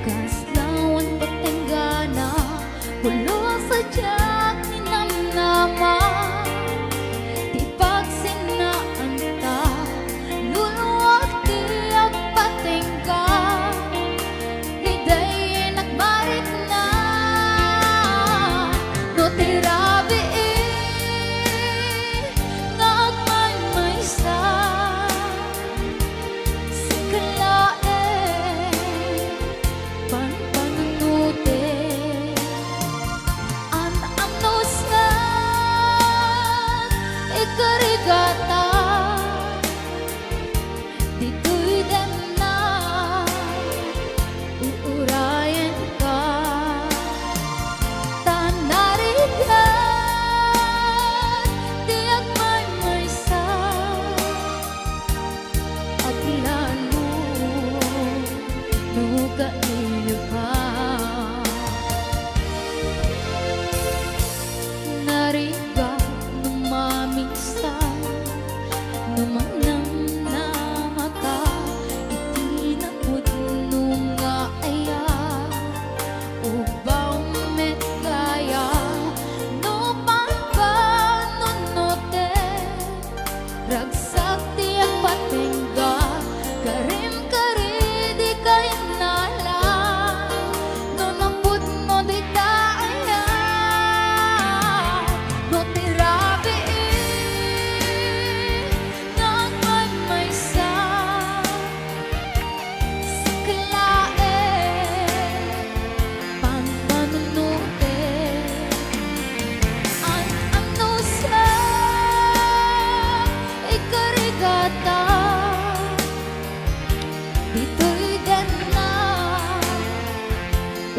Kaslawan patenggana Hulo sa tiyak ni namnama Di pagsinaan ta Luluwag tiyak patengga Liday nagmarit na No tirabi Nga agmay-maysa Karigata dito'y dem na uurayan ka tanarigan tiyak may-maysa at lalo nuga iyo ka nariga numamisa numanam na maka itinapod nunga aya ubaw met gaya no pagpanunote ragsak tiyak patengga karim kari di kay nala no nambut mo di taaya no tirabi dito'y den na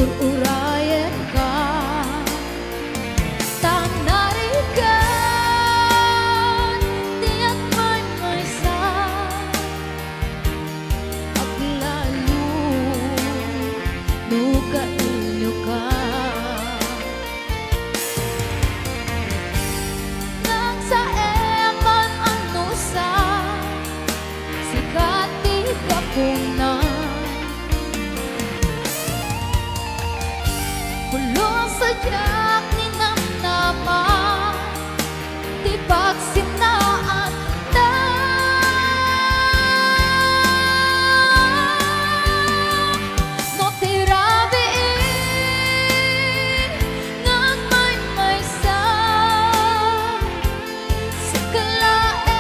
ururayan ka tanarigan tiyak may-maysa at lalo nuga inyo ka nang sa eman ano sa sikat kapuna Hulong sa tiyak ni namnama Di pagsinaan na No tirabi nga may-maysa sa kalae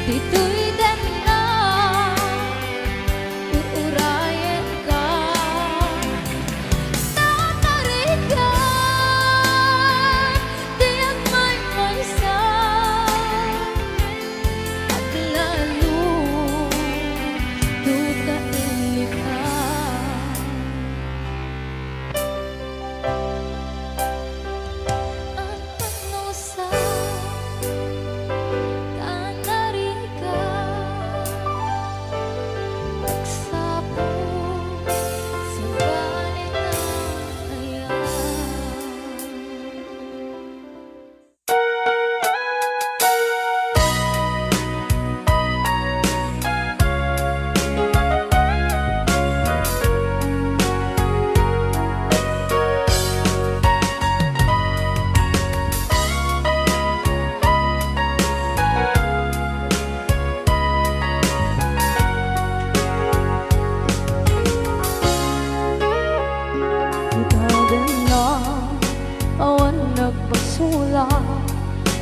dito'y dem na uurayan ka tatarigan tiyak may-maysa at lalo duda inyo ka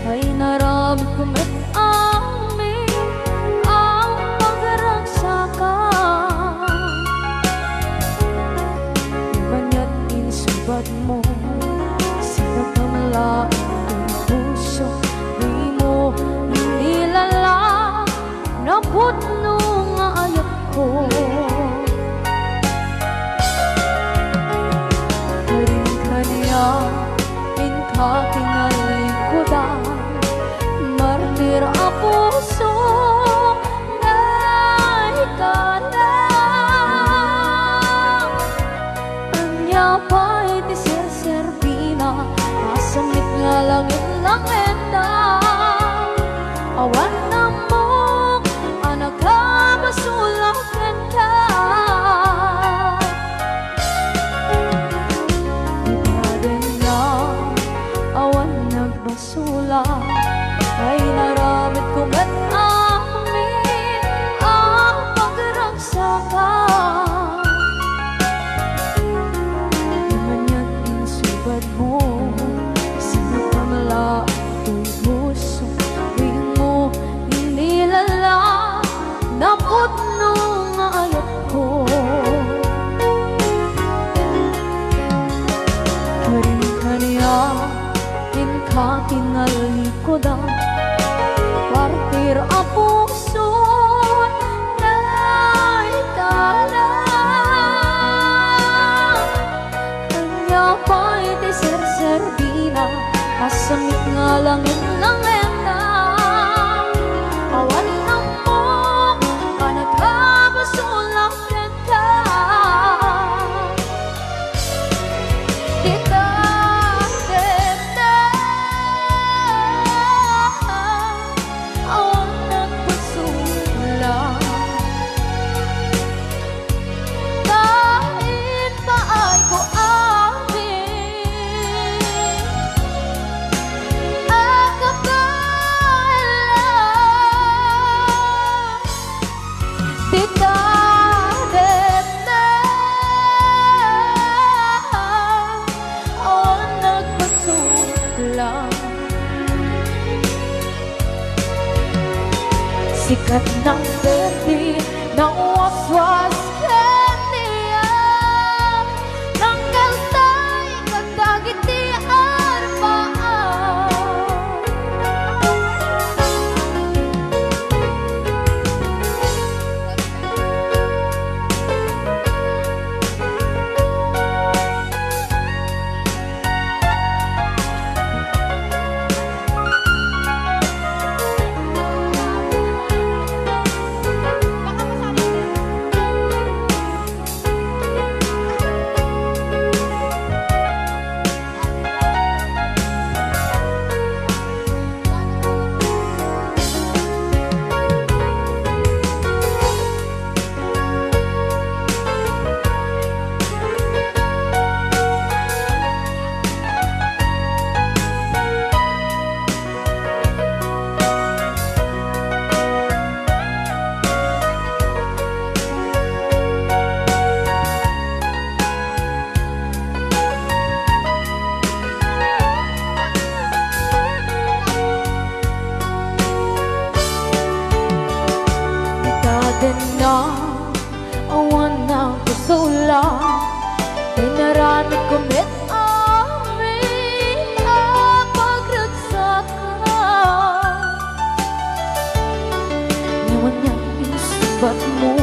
ay naramit ko met amin ang pagragsakan banya't insubad mo sinagamla ang puso di mo inilala naputno nga ayat ko karin-kanya aking nalingkudan martir a puso na ikaw na anya pa'y di ser-ser lang enda. Awan na mo, anak ka masulakan ka. Ibadan na, awan nagbasula, ay naramit ko man amin ang pagragsakan. Di man yan insubad mo, sinapamala ito'y puso. Tuwing mo inilala, naputno nga ayat ko. Karin ka niya, ka tinalikodan, partir ang puso na itala. Kanya pa'y deser-servina, kasamit nga langit ng enda. Awan na mo, anak ka masulakan ka. Dita sikat ng berde, ng waswas kaniya, ng kaltay, katagiti arbaan. Na awan na kusula, dinaramit ko met amin ang pagragsakan. Ngayon niyang insubat mo,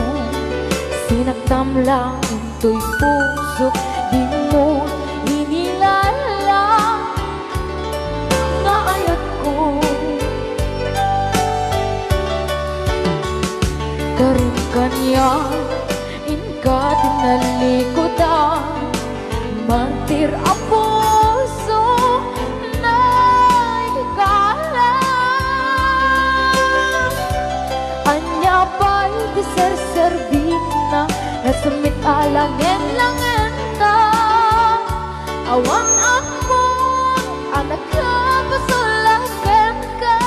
sinaktam lang ito'y puso. Di mo inilala nga ayat ko. Karin kanya, inka tinalikodan, mantir ang puso na ikala. Anya pa'y deser-servina, nasamit alangin-langin na. Awang ako, anak ka, pasulakan ka.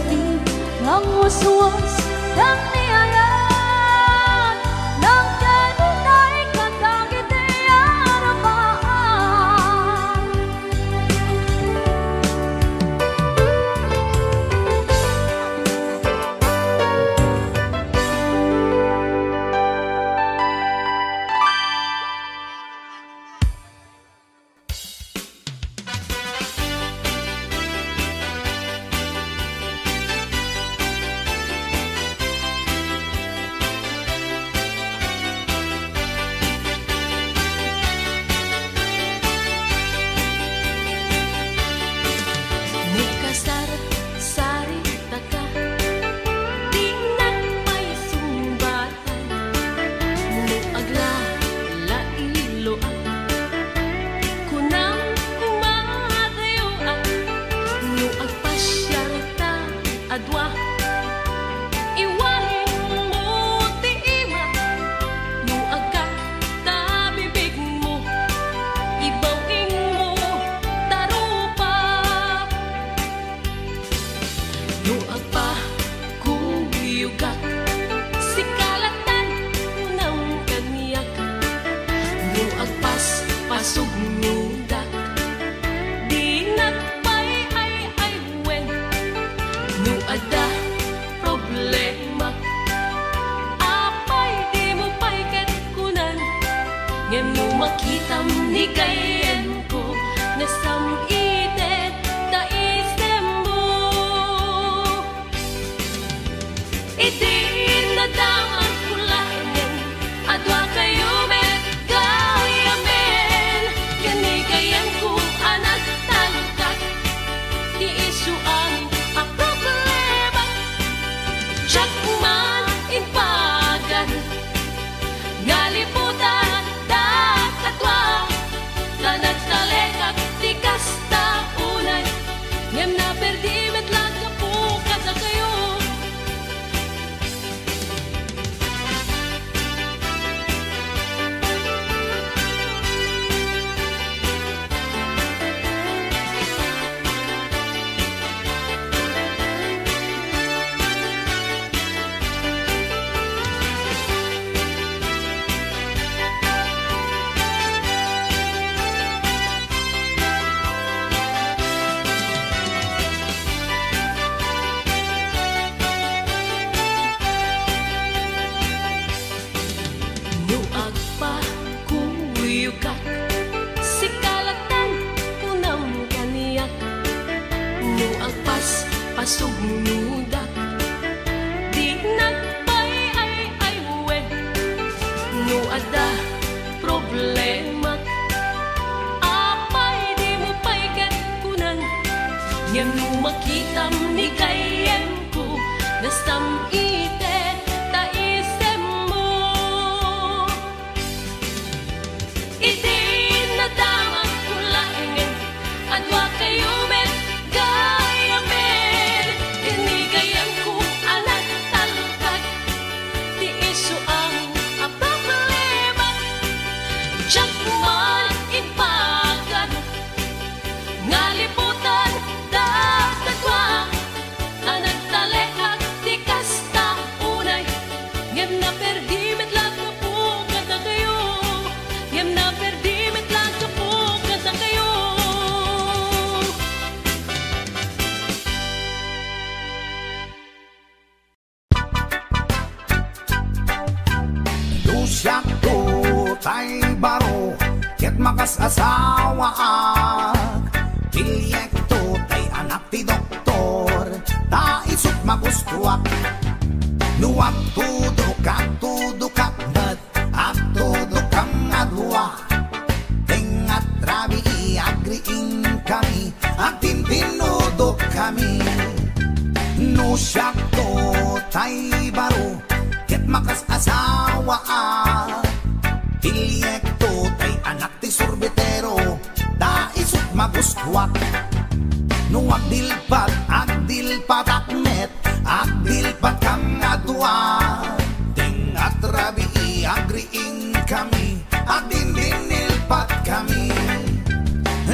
di ng uswas ng niayan ng kanunay katangit arapaan.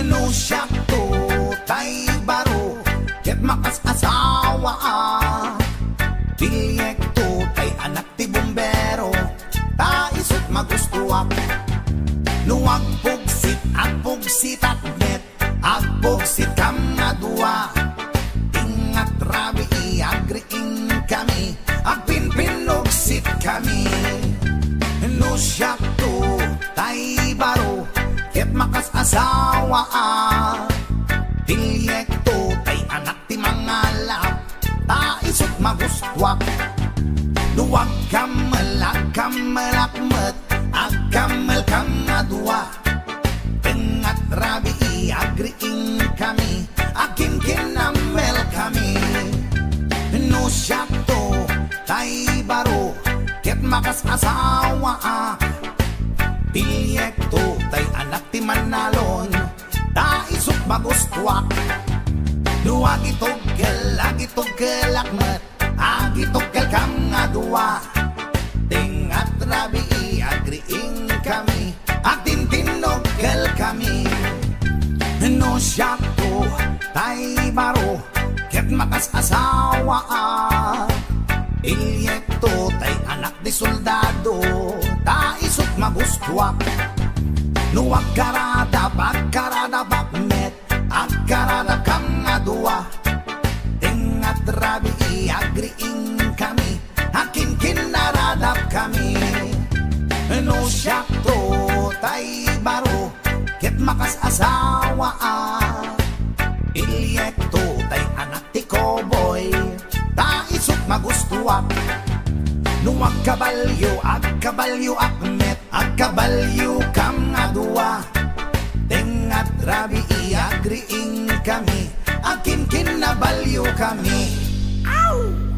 No siya to tay baro, ket makas asawa asawa. Bilyekto tay anak ti bumbero, taisot magustuak. Nuag pugsit at pugsit at net, at pugsit kam nga dua. Ingat rabi iagriing kami, ag pinpinugsit kami. No siya to tay baro, ket makas asawa. Bilyekto tay anak ti mangalap, taisot magustuak. Duwag kamalakmet, agkamel kam nga dua. Pengat rabi iagriing kami, akin kinamel kami. No siya to tay baro, ket makas asawa. Bilyekto tay anak ti manalon, taisot magustuak. Duwag itugel, agitugel akmet, agitugel kam nga dua. Tingat rabi iagriing kami, agtintinugel kami. No siya to tay baro, ket makas asawa. Bilyekto tay anak di soldado, taisot magustuak. Nuwag karada bakmet, agkarada kam nga dua. Tingat rabi iagriing kami, akin kinaradap kami. No siya to tay baro, ket makas asawa. Bilyekto tay anak ti koboy, taisot magustuak. Nuwag kabalyo, agkabalyo akmet, agkabalyo kam nga dua. Tingat rabi iagriing kami, akin kinabalyo kami. Ow!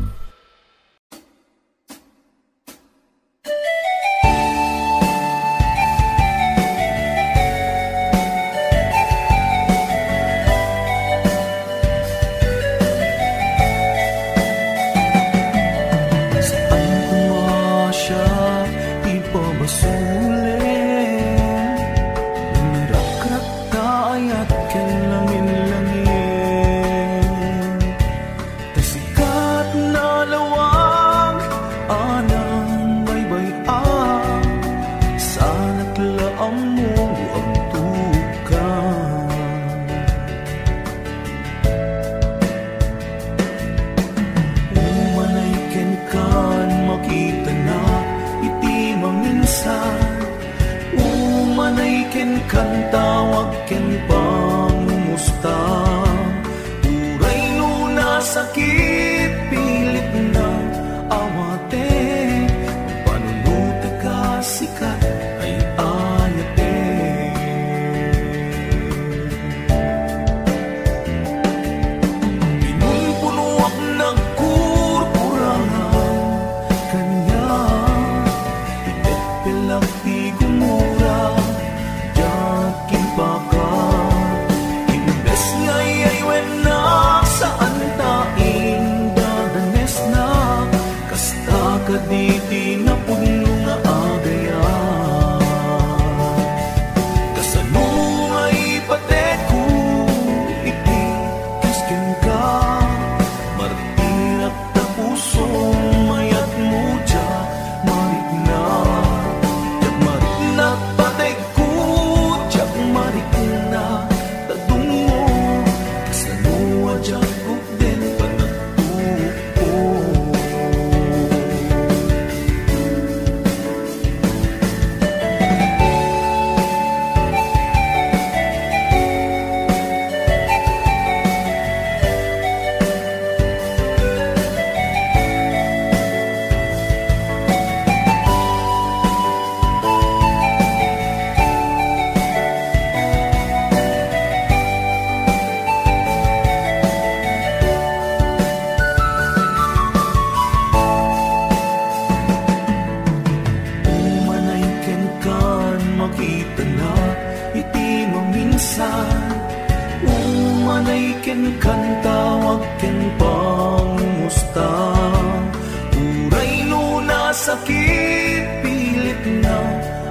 sakit, pilit na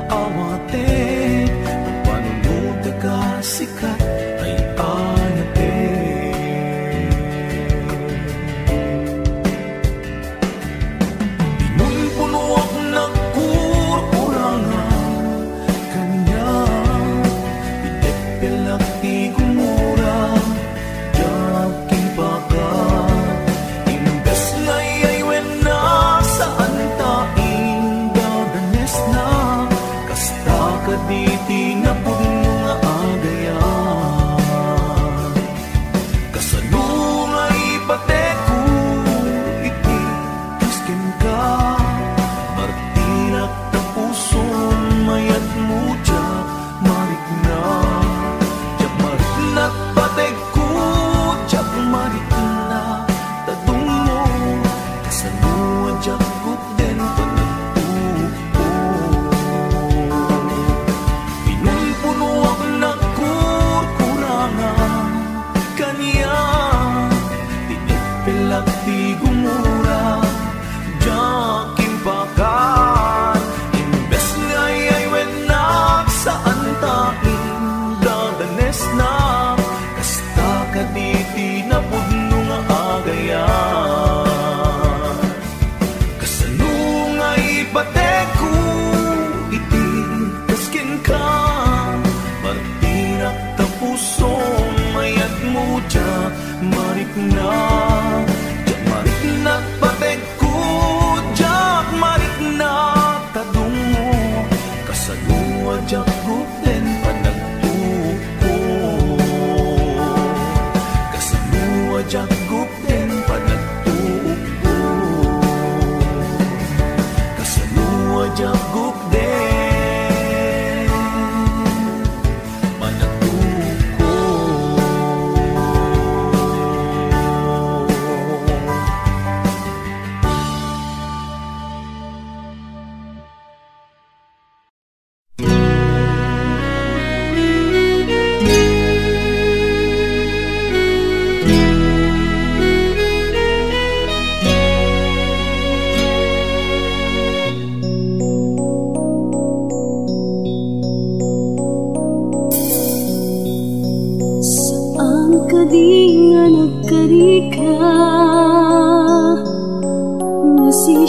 awatin. Panunod na kasikat ay anatin.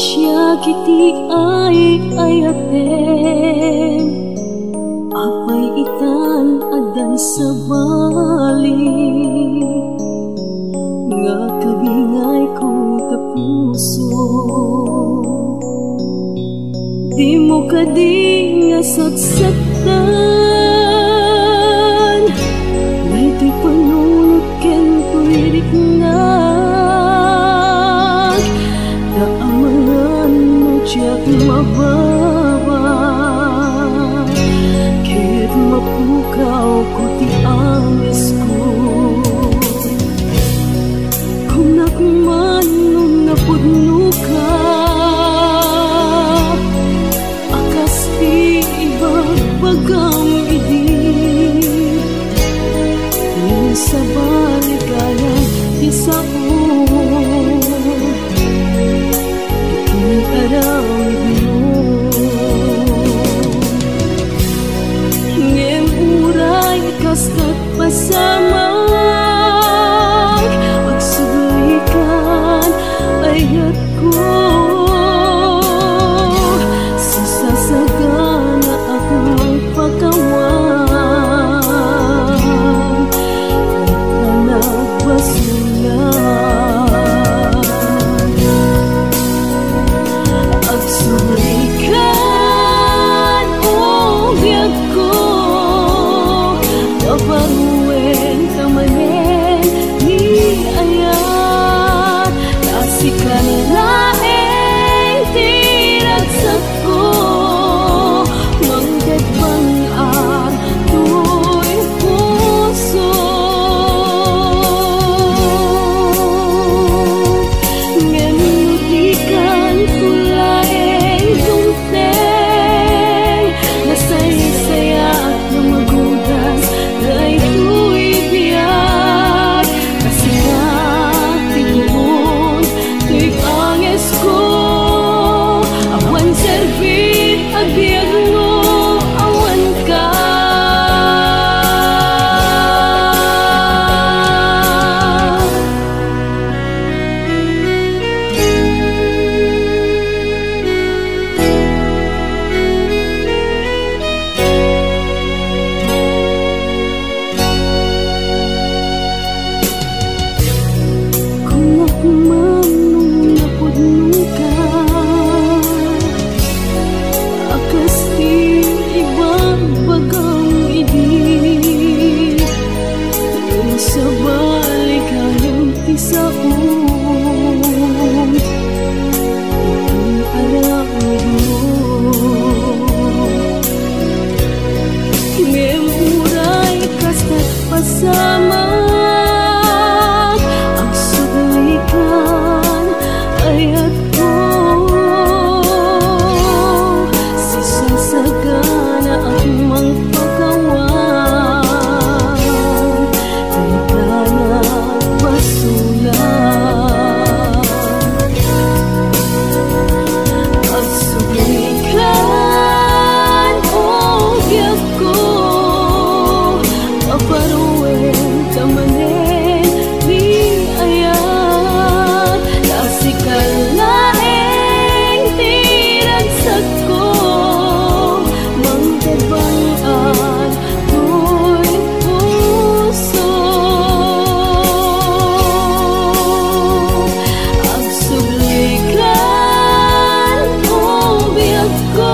siya kiti ay ayaten, apay itan adan sa bali, nga kabingay ko tapuso. Di mo kadi nga sagsaktan, ngayto'y panunod ken tuwirik na daamangan mo tiyak mababa, kahit mapukaw ko ti angis ko. Kung nakman nung napudno ka, akas ti ibagbagang idi, sa baligayan ti sao arawid mo. Ngem uray kaskat pasamang pagsulikan ayat ko, sasasagana akong pagkawan na nagbasulan. Agsulikan o biyag ko, paparuin kamanin ni ayat, nasikan laeng tiragsat ko, mangdagbangan tu'y puso. Ngenudikan kulaeng dumteng, nasay-saya at lumagudas, dahil biyag, kasi tiguon, tu'y angis ko, awan servit, agbiag mo, awan ka. Kung nakman nung napudno ka, akas ti ibagbagang idi, sa baligayan ti sao arawid mo. Ngem uray kaskat pasamang agsulikan ayat ko, sasasagana akong pagkawan na nagbasulan. Agsulikan o biyag ko, paparuin kamanin ni ayat, nasikan laeng tiragsat ko, mangdagbangan tu'y puso. Agsulikan o biyag ko,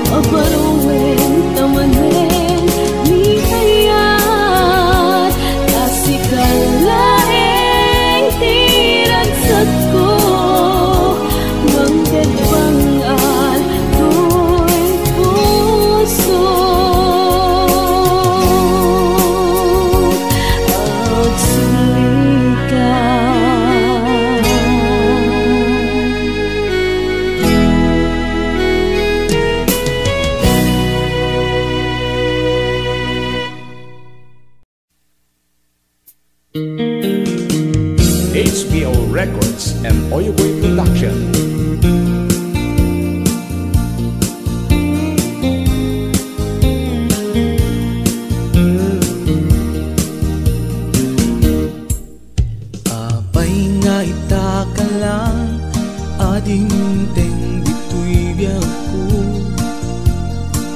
paparuin kamanin ni ayat, nasikan laeng tiragsat ko, mangdagbangan tu'y puso. HBO Records and Oyoboy Production. Apay nga ita ka lang Adinteng dito'y biyak ko,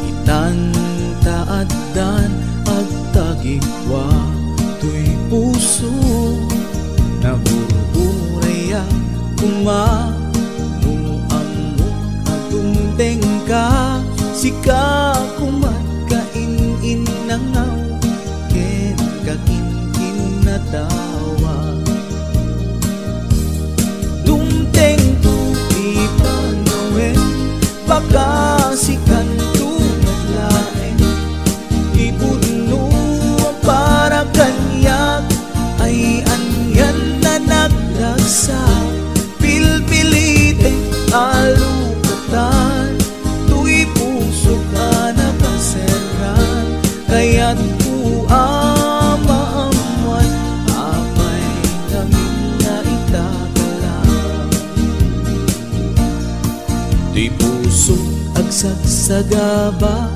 itantaadan at tagigwa to'y puso. Nabuburaya kumanuamok atungteng ka, sika kumatkain nangaw, ken kakinkin na tawa. Dumteng tu ipanawen, baka sikan tu naglaeng, ipuno para kanyak ay anyan na nagragsa. Pilpilite alukatan, tu'y puso ka nakaseran, kaya't ku amaamuan apay namin na itakalang. Di puso agsagsagaba,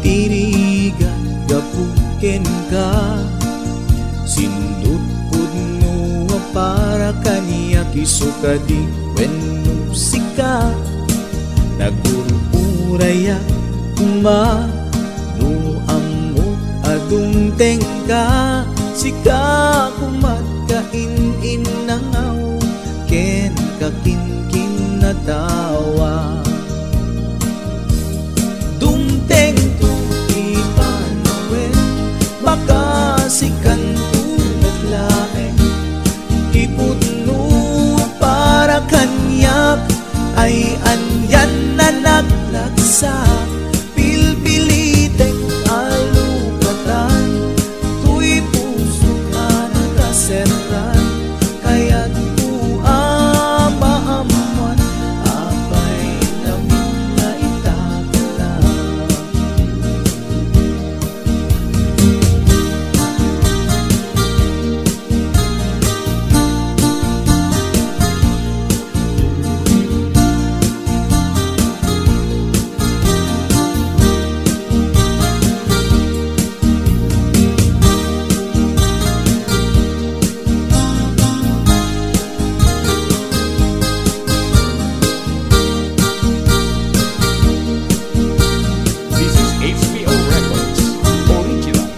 tirigan gapuken ka, sindut pudno para kaniya kisukadi wenno sika. Nagururaya kumanuamok adungteng ka, sika kumatkain nangaw, ken kakinkin na tawa. Dumteng tu ipanawen, baka sikan tu naglaeng, iputno para kanyak ay anyan na naglagsa. Pilpilitek alukatan, tu'y puso ka nakaseran, kaya't ku amaamuan apay namin na itakalang. This is HBO Records Original.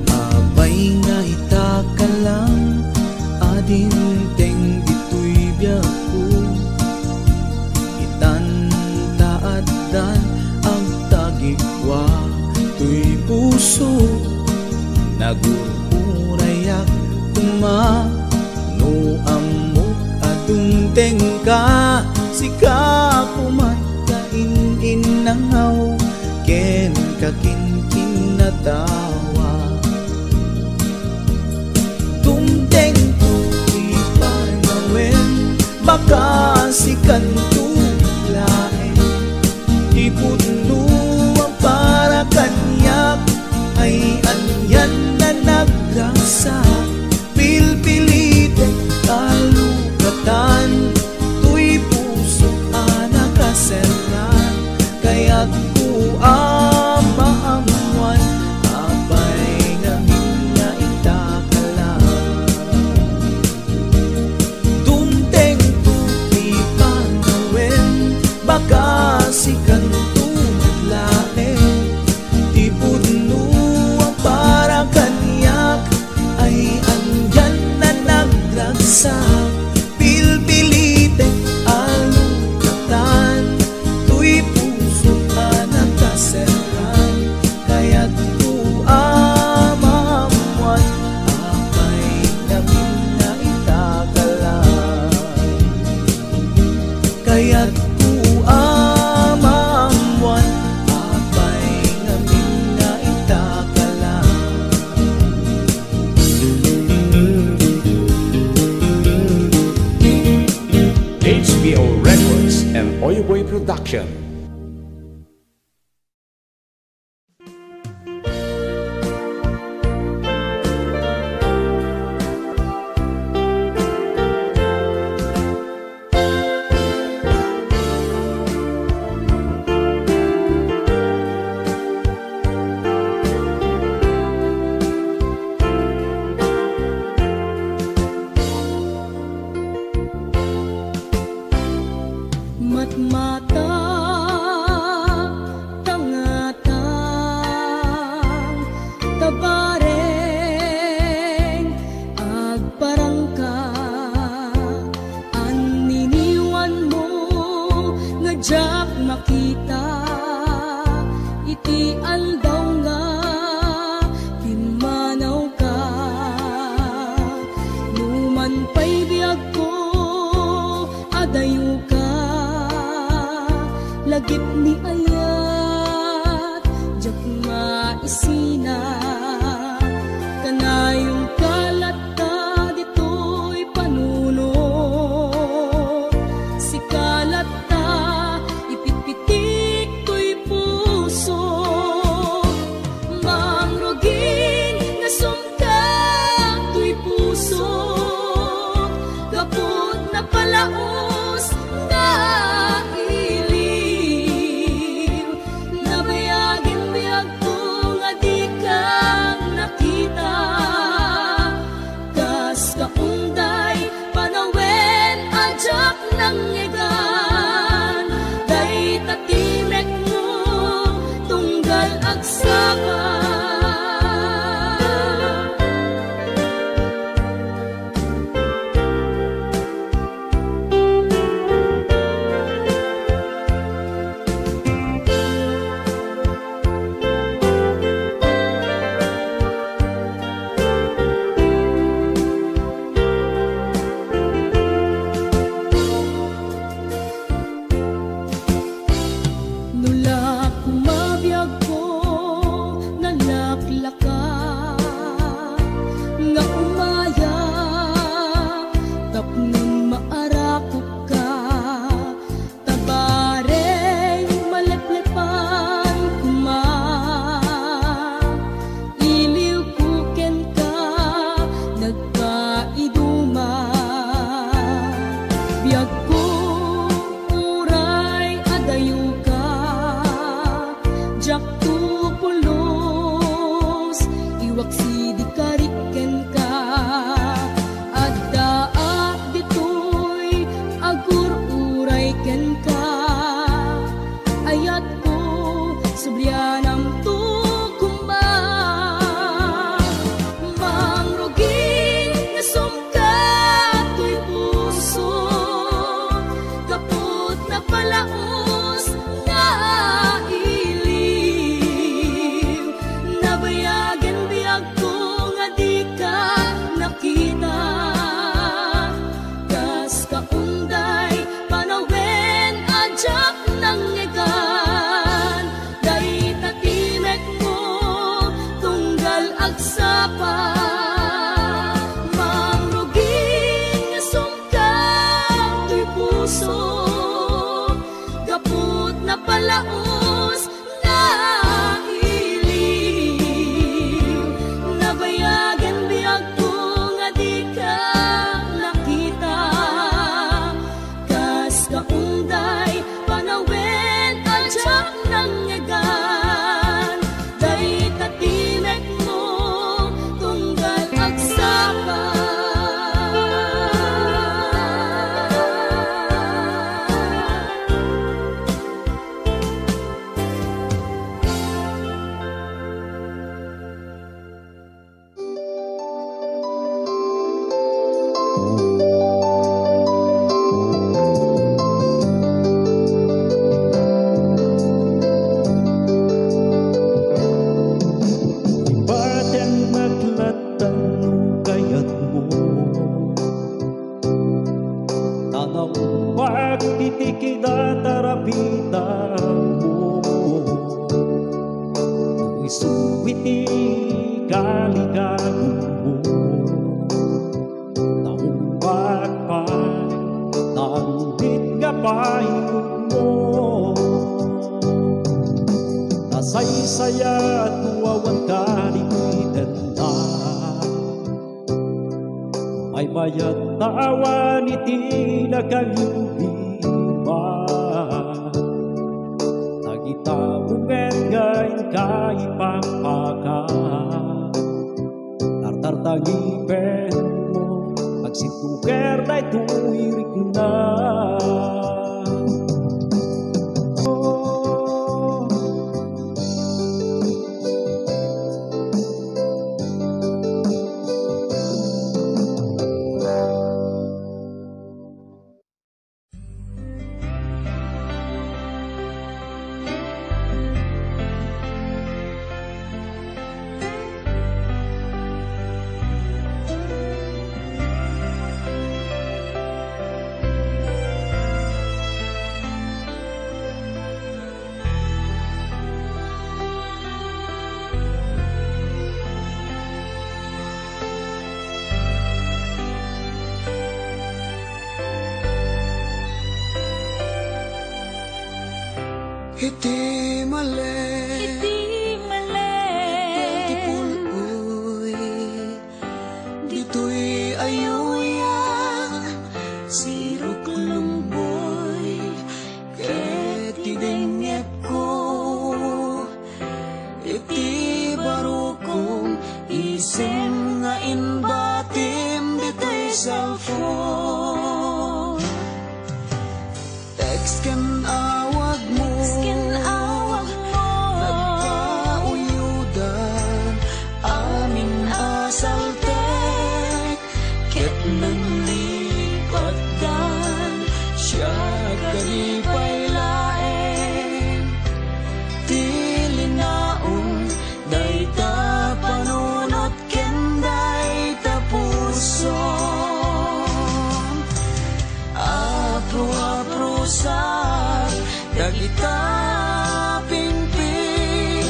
Abay nga itakalang, adinteng dito'y biyak ko, itantaadan ang tagigwa to'y puso. Nagururayak kumanuamok adungteng ka, sika kumatkain nangaw, ken kakinkin na tawa. Dumteng tu ipanawen, baka sikan tu laeng, iputno para kanyak ay anyan na nagragsa. Pilpilite alukatan, tu'y puso ka nakaseran, kaya't ku amaamuan apay namin na itakalang. Dumteng tu ipanawen, baka sikan tu naglaeng, ipudno para kanyak ay anyan na nagragsa. Pilpilite alukatan, tu'y puso ka nakaseran, kaya't ku amaamuan apay namin na itakalang. Kaya't ku amaamuan apay namin na itakalang. HBO Records and Oyoboy Production. mata tangatang tabareng agparangka aniniwan mo ngajak makita iti andaw nga timanaw ka numan pa'y biyag ko adayo ka lagip ni ayat jak maisina kanayong kalata dito'y panunod si kalata ipitpitik to'y puso mangrugin nga sumkak to'y puso gapot na palaos nga iliw nabayagin biyag ko nga di kang nakita kas kaunday panawen ajak nang ngegan day tatimek mo tunggal agsaka nulak mabiyag ko nalaklaka nga umaya tapnon maarakop ka tabareng maleplepan kuma iliw kuken ka nagkaiduma biyag ko uray adayo ka jak tupulos iwak sidi kariken ka addaak ditoy agur uray ken ka ayat ko subrianam tukumba mangrugin nga sumkat to'y puso kaput na palaos nga iliw nabayagan biyag ko nga di ka nakita kas kaunday panawen ajak nang ngegan day tatimek mo tunggal agsapa mangrugin nga sumkat to'y puso kaput na palaos nga iliw nabayagan biyag ko nga di ka nakita kas kaunday panawen ajak nang ngegan day tatimek mo tunggal agsapa Ba't naglatang kayat mo tanang pagtitikida tarapita mo isuwiti kaligagun mo taong bakpay tangit nga pahingog mo nasaysaya at tuwawan ka ni Kuitenda may mayat tawan iti nagaliwima nagitabungan ngayon kaipapaka tartartangipen mo magsituker na ituirik na iti mali ti puloy dito'y ayuyang sirok lumboy ket idengek ko iti barukong iseng nga inbatim dito'y cellphone text ken awag mo nagpauyudan amin asaltek ket nanglipatdan siya kalipay laeng tilinaong dayta panunot ken dayta puso apro-aprosan dagita pingping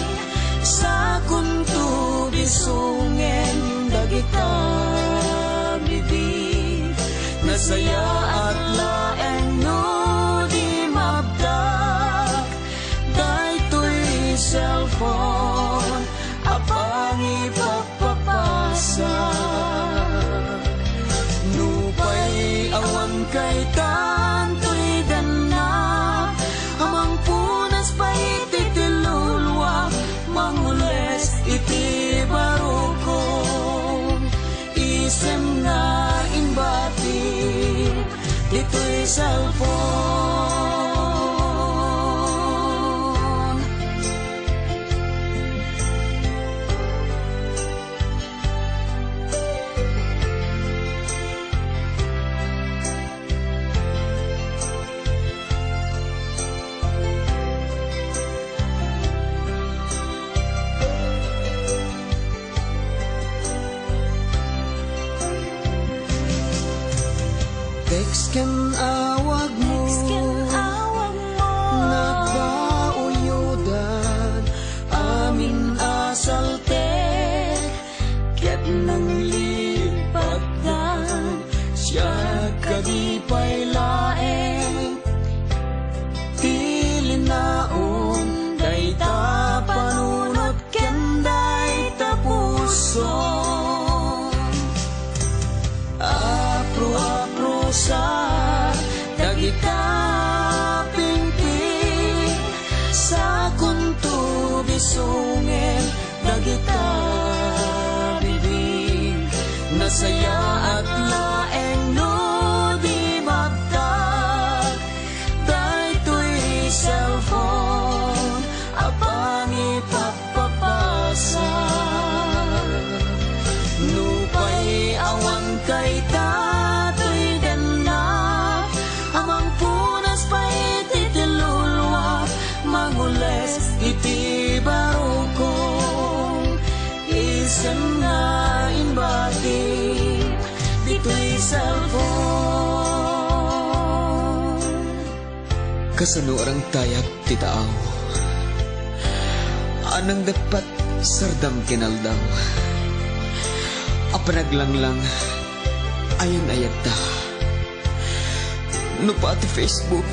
sa kunto bisungen dagita bibig nasaya at laeng no di mabdak daytoy cellphone apang ipapapasa nupay awan kay tantoy ganap amang punas pa iti tilulwa mangules iti barukong isem nga inbati dito'y cellphone text ken awag mo nagpauyudan amin asaltek ket nanglipatdan siya kadipay laeng tilinaon dayta panunot ken dayta puso apro-aprosa dagita pingping sa kunto bisungen dagita bibig nasaya at laeng no di mabdak daytoy cellphone apang ipapapasa nupay awan kay tatoy ganap amang punas pa iti tilulwa mangules iti barukong isem nga inbati dito'y cellphone kasano arang tayak ti taaw anang dapat sardam kinaldaw apanaglang ayan ayat ta no pati Facebook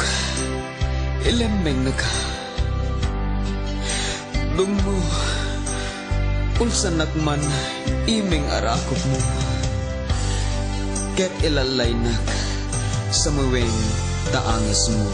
ilemeng na ka dong mo ulsan nakman imeng arakop mo ket ilalay nak sa muweng taangas mo